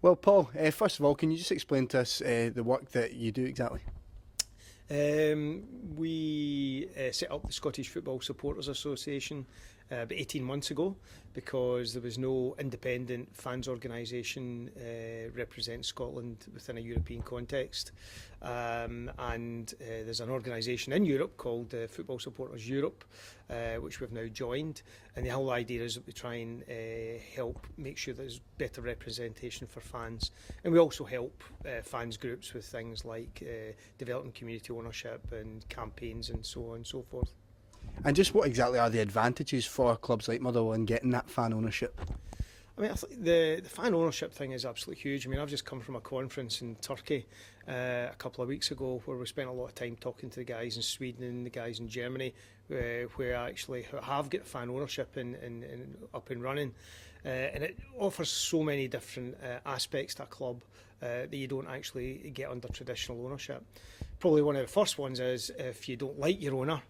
Well, Paul, first of all, can you just explain to us the work that you do exactly? We set up the Scottish Football Supporters Association about 18 months ago because there was no independent fans organisation representing Scotland within a European context. And there's an organisation in Europe called Football Supporters Europe, which we've now joined. And the whole idea is that we try and help make sure there's better representation for fans. And we also help fans groups with things like developing community ownership and campaigns and so on and so forth. And just what exactly are the advantages for clubs like Motherwell in getting that fan ownership? I mean, I think the fan ownership thing is absolutely huge. I mean, I've just come from a conference in Turkey a couple of weeks ago where we spent a lot of time talking to the guys in Sweden and the guys in Germany where actually have got fan ownership and up and running. And it offers so many different aspects to a club that you don't actually get under traditional ownership. Probably one of the first ones is if you don't like your owner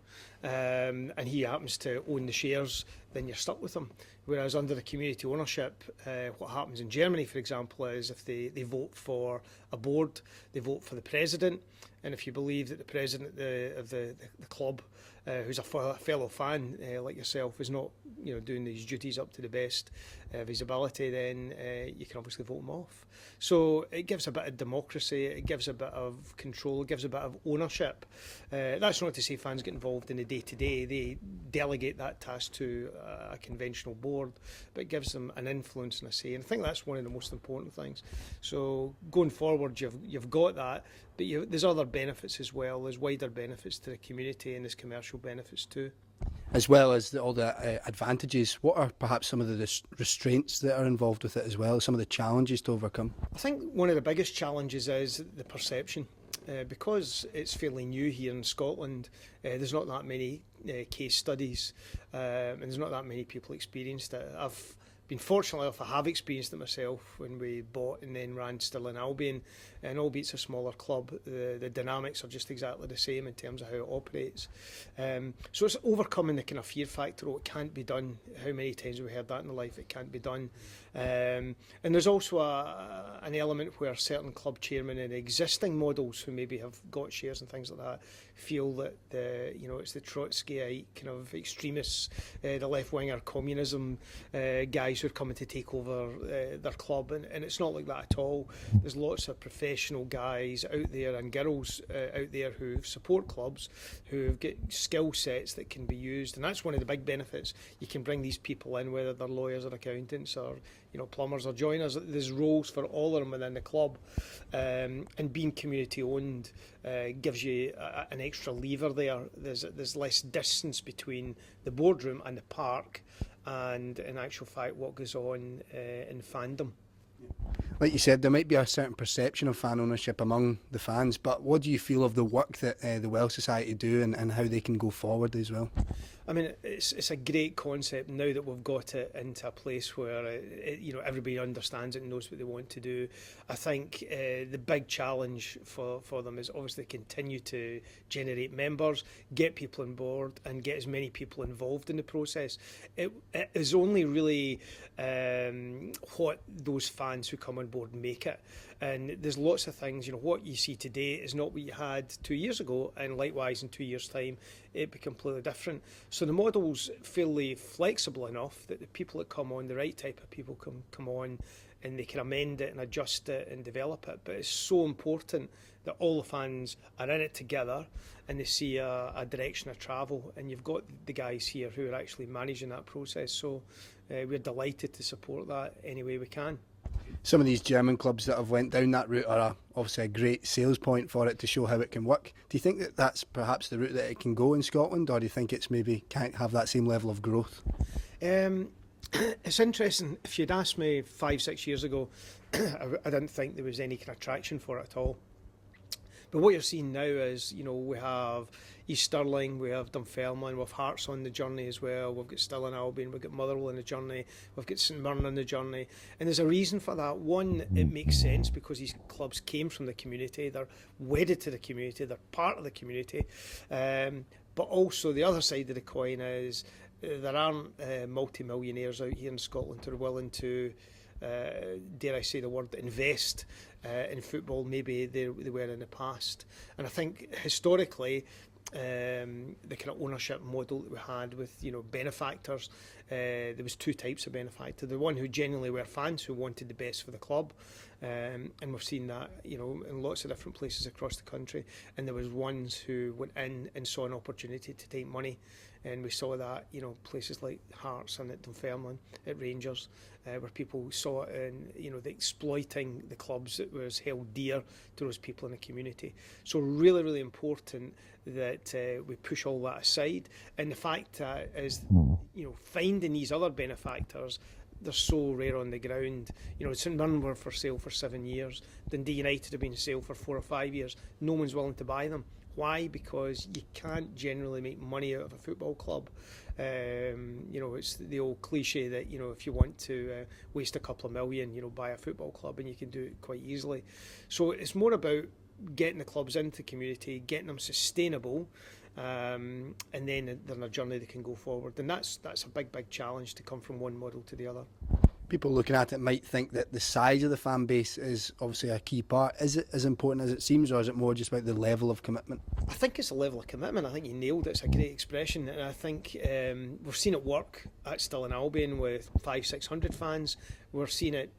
and he happens to own the shares, then you're stuck with them. Whereas under the community ownership, what happens in Germany, for example, is if they vote for a board, they vote for the president. And if you believe that the president of the club, who's a fellow fan like yourself, is not doing these duties up to the best of his ability, then you can obviously vote him off. So it gives a bit of democracy, it gives a bit of control, it gives a bit of ownership. That's not to say fans get involved in the day-to-day. They delegate that task to a conventional board, but it gives them an influence and a say. And I think that's one of the most important things. So going forward, you've got that, but there's other benefits as well. There's wider benefits to the community and there's commercial benefits too. As well as all the advantages, what are perhaps some of the restraints that are involved with it as well, some of the challenges to overcome? I think one of the biggest challenges is the perception. Because it's fairly new here in Scotland, there's not that many case studies and there's not that many people experienced it. I've been fortunate enough, I have experienced it myself when we bought and then ran Stirling Albion, and albeit it's a smaller club, the dynamics are just exactly the same in terms of how it operates. So it's overcoming the kind of fear factor, it can't be done. How many times have we heard that in the life? It can't be done. And there's also an element where certain club chairmen in existing models who maybe have got shares and things like that feel that it's the Trotskyite kind of extremists, the left-winger communism guys who are coming to take over their club, and it's not like that at all. There's lots of professional guys out there and girls out there who support clubs, who've got skill sets that can be used, and that's one of the big benefits. You can bring these people in, whether they're lawyers or accountants or plumbers or joiners. There's roles for all of them within the club, and being community owned gives you an extra lever there. There's less distance between the boardroom and the park, and in actual fact what goes on in fandom. Like you said, there might be a certain perception of fan ownership among the fans, but what do you feel of the work that the Well Society do and how they can go forward as well? I mean, it's a great concept now that we've got it into a place where everybody understands it and knows what they want to do. I think the big challenge for them is obviously continue to generate members, get people on board and get as many people involved in the process. It is only really what those fans who come on board make it. And there's lots of things, what you see today is not what you had 2 years ago, and likewise in 2 years' time it'd be completely different. So the model's fairly flexible enough that the people that come on, the right type of people come on, and they can amend it and adjust it and develop it. But it's so important that all the fans are in it together and they see a direction of travel, and you've got the guys here who are actually managing that process. So we're delighted to support that any way we can. Some of these German clubs that have went down that route are obviously a great sales point for it to show how it can work. Do you think that that's perhaps the route that it can go in Scotland, or do you think it's maybe can't have that same level of growth? It's interesting. If you'd asked me 5-6 years ago, I didn't think there was any kind of traction for it at all. But what you're seeing now is, we have East Stirling, we have Dunfermline, we have Hearts on the journey as well, we've got Stirling Albion, we've got Motherwell on the journey, we've got St Mirren on the journey. And there's a reason for that. One, it makes sense because these clubs came from the community, they're wedded to the community, they're part of the community. But also the other side of the coin is there aren't multi-millionaires out here in Scotland who are willing to dare I say the word, invest in football maybe they were in the past. And I think historically, the kind of ownership model that we had with benefactors, there was two types of benefactor. The one who genuinely were fans who wanted the best for the club, and we've seen that in lots of different places across the country. And there was ones who went in and saw an opportunity to take money, and we saw that places like Hearts and at Dunfermline, at Rangers, where people saw it in the exploiting the clubs that was held dear to those people in the community. So really, really important that we push all that aside. And the fact is, finding these other benefactors, they're so rare on the ground. St Mirren were for sale for 7 years. Dundee United have been for sale for 4 or 5 years. No one's willing to buy them. Why? Because you can't generally make money out of a football club. It's the old cliche that if you want to waste a couple of million, buy a football club, and you can do it quite easily. So it's more about getting the clubs into the community, getting them sustainable, and then they're on a journey that can go forward. And that's a big challenge to come from one model to the other. People looking at it might think that the size of the fan base is obviously a key part. Is it as important as it seems, or is it more just about the level of commitment? I think it's a level of commitment. I think you nailed it. It's a great expression, and I think we've seen it work at Stirling Albion with 500-600 fans. We're seeing it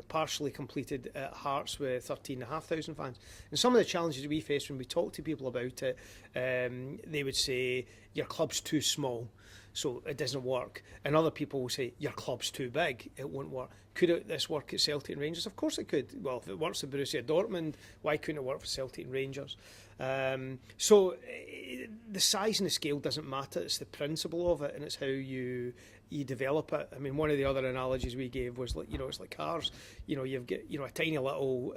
partially completed at Hearts with 13,500 fans. And some of the challenges we face when we talk to people about it, they would say your club's too small, so it doesn't work. And other people will say your club's too big, it won't work. Could this work at Celtic and Rangers? Of course it could. Well, if it works at Borussia Dortmund, why couldn't it work for Celtic and Rangers? So the size and the scale doesn't matter. It's the principle of it, and it's how you develop it. I mean, one of the other analogies we gave was it's like cars. You've got a tiny little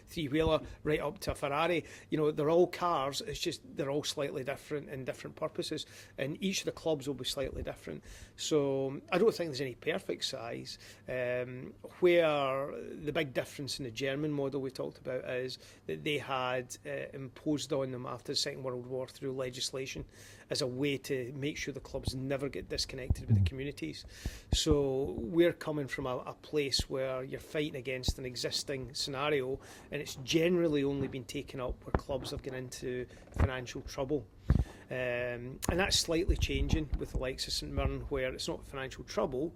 three-wheeler right up to a Ferrari. They're all cars. It's just they're all slightly different and different purposes, and each of the clubs will be slightly different. So I don't think there's any perfect size. Where the big difference in the German model we talked about is that they had imposed on them after the Second World War through legislation as a way to make sure the clubs never get disconnected with the communities. So we're coming from a place where you're fighting against an existing scenario, and it's generally only been taken up where clubs have gone into financial trouble. And that's slightly changing with the likes of St Mirren, where it's not financial trouble,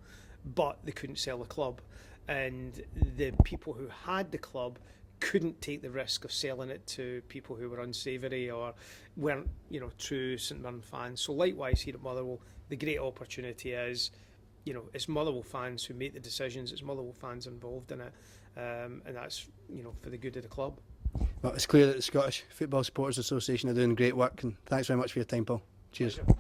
but they couldn't sell the club. And the people who had the club couldn't take the risk of selling it to people who were unsavoury or weren't, true St Mirren fans. So likewise here at Motherwell, the great opportunity is, it's Motherwell fans who make the decisions, it's Motherwell fans involved in it, and that's, for the good of the club. Well, it's clear that the Scottish Football Supporters Association are doing great work, and thanks very much for your time, Paul. Cheers. Pleasure.